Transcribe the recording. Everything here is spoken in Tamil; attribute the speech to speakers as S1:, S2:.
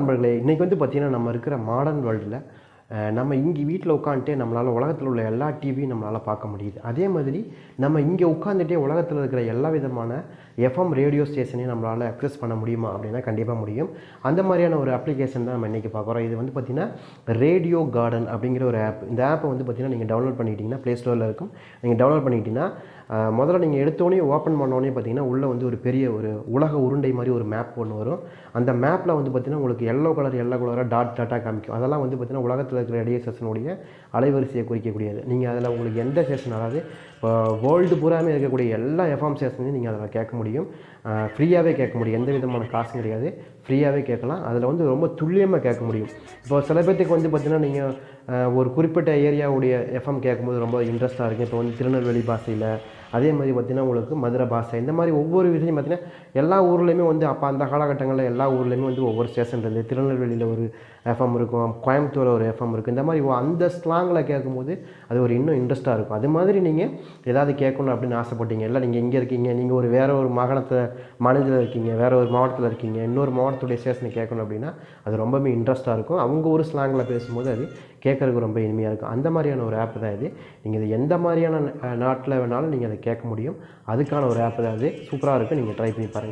S1: நண்பர்களே, இன்றைக்கி வந்து பார்த்திங்கன்னா நம்ம இருக்கிற மாடர்ன் வேர்ல்டில் நம்ம இங்கே வீட்டில் உட்காந்துட்டே நம்மளால் உலகத்தில் உள்ள எல்லா டிவியும் நம்மளால் பார்க்க முடியுது. அதே மாதிரி நம்ம இங்கே உட்காந்துட்டே உலகத்தில் இருக்கிற எல்லா விதமான எஃப்எம் ரேடியோ ஸ்டேஷனையும் நம்மளால் அக்சஸ் பண்ண முடியுமா அப்படின்னா கண்டிப்பாக முடியும். அந்த மாதிரியான ஒரு அப்ளிகேஷன் தான் நம்ம இன்றைக்கி பார்க்குறோம். இது வந்து பார்த்திங்கன்னா ரேடியோ கார்டன் அப்படிங்கிற ஒரு ஆப். இந்த ஆப்பை வந்து பார்த்திங்கன்னா நீங்கள் டவுன்லோட் பண்ணிக்கிட்டிங்கன்னா ப்ளே ஸ்டோரில் இருக்கும். நீங்கள் டவுன்லோட் பண்ணிக்கிட்டிங்கன்னா முதல்ல நீங்கள் எடுத்தோடனே ஓப்பன் பண்ணோடனே பார்த்தீங்கன்னா உள்ளே வந்து ஒரு பெரிய ஒரு உலக உருண்டை மாதிரி ஒரு மேப் ஒன்று வரும். அந்த மேப்பில் வந்து பார்த்திங்கன்னா உங்களுக்கு எல்லோ கலராக டாட்டாக காமிக்கும். அதெல்லாம் வந்து பார்த்திங்கன்னா உலகத்தில் இருக்கிற ரேடியோ ஸ்டேஷனுடைய அலைவரிசையை குறிக்கக்கூடியது. நீங்கள் அதில் உங்களுக்கு எந்த ஸ்டேஷன், அதாவது இப்போ வேர்ல்டு பூராமே இருக்கக்கூடிய எல்லா எஃப்எம் ஸ்டேஷனையும் நீங்கள் அதில் கேட்க முடியும். ஃப்ரீயாகவே கேட்க முடியும். எந்த விதமான காசும் கிடையாது. ஃப்ரீயாகவே கேட்கலாம். அதில் வந்து ரொம்ப துல்லியமாக கேட்க முடியும். இப்போ சில பேர்த்துக்கு வந்து பார்த்திங்கன்னா நீங்கள் ஒரு குறிப்பிட்ட ஏரியாவுடைய எஃப்எம் கேட்கும்போது ரொம்ப இன்ட்ரெஸ்ட்டாக இருக்குது. இப்போ வந்து திருநெல்வேலி பாஷையில், அதே மாதிரி பார்த்திங்கன்னா உங்களுக்கு மதுரை பாஷை, இந்த மாதிரி ஒவ்வொரு விஷயம் பார்த்திங்கன்னா எல்லா ஊர்லேயுமே வந்து அப்போ அந்த காலகட்டங்களில் எல்லா ஊர்லேயுமே வந்து ஒவ்வொரு ஸ்டேஷன் இருந்தது. திருநெல்வேலியில் ஒரு எஃப்எம் இருக்கும், கோயம்புத்தூரில் ஒரு எஃப்எம் இருக்குது. இந்த மாதிரி அந்த ஸ்லாங்கில் கேட்கும்போது அது ஒரு இன்னும் இன்ட்ரெஸ்ட்டாக இருக்கும். அது மாதிரி நீங்கள் ஏதாவது கேட்கணும் அப்படின்னு ஆசைப்பட்டீங்க, இல்லை நீங்கள் இங்கே இருக்கீங்க, நீங்கள் ஒரு வேறு ஒரு மாநிலத்தில் இருக்கீங்க, வேறு ஒரு மாவட்டத்தில் இருக்கீங்க, இன்னொரு மாவட்டத்துடைய ஸ்டேஷனை கேட்கணும் அப்படின்னா அது ரொம்பவே இன்ட்ரெஸ்ட்டாக இருக்கும். அவங்க ஒரு ஸ்லாங்கில் பேசும்போது அது கேட்குறதுக்கு ரொம்ப இனிமையாக இருக்கும். அந்த மாதிரியான ஒரு ஆப் தான் இது. நீங்கள் இது எந்த மாதிரியான நாட்டில் வேணாலும் நீங்கள் அதை கேட்க முடியும். அதுக்கான ஒரு ஆப் தான் அது. சூப்பராக இருக்குது. நீங்கள் ட்ரை பண்ணி பாருங்கள்.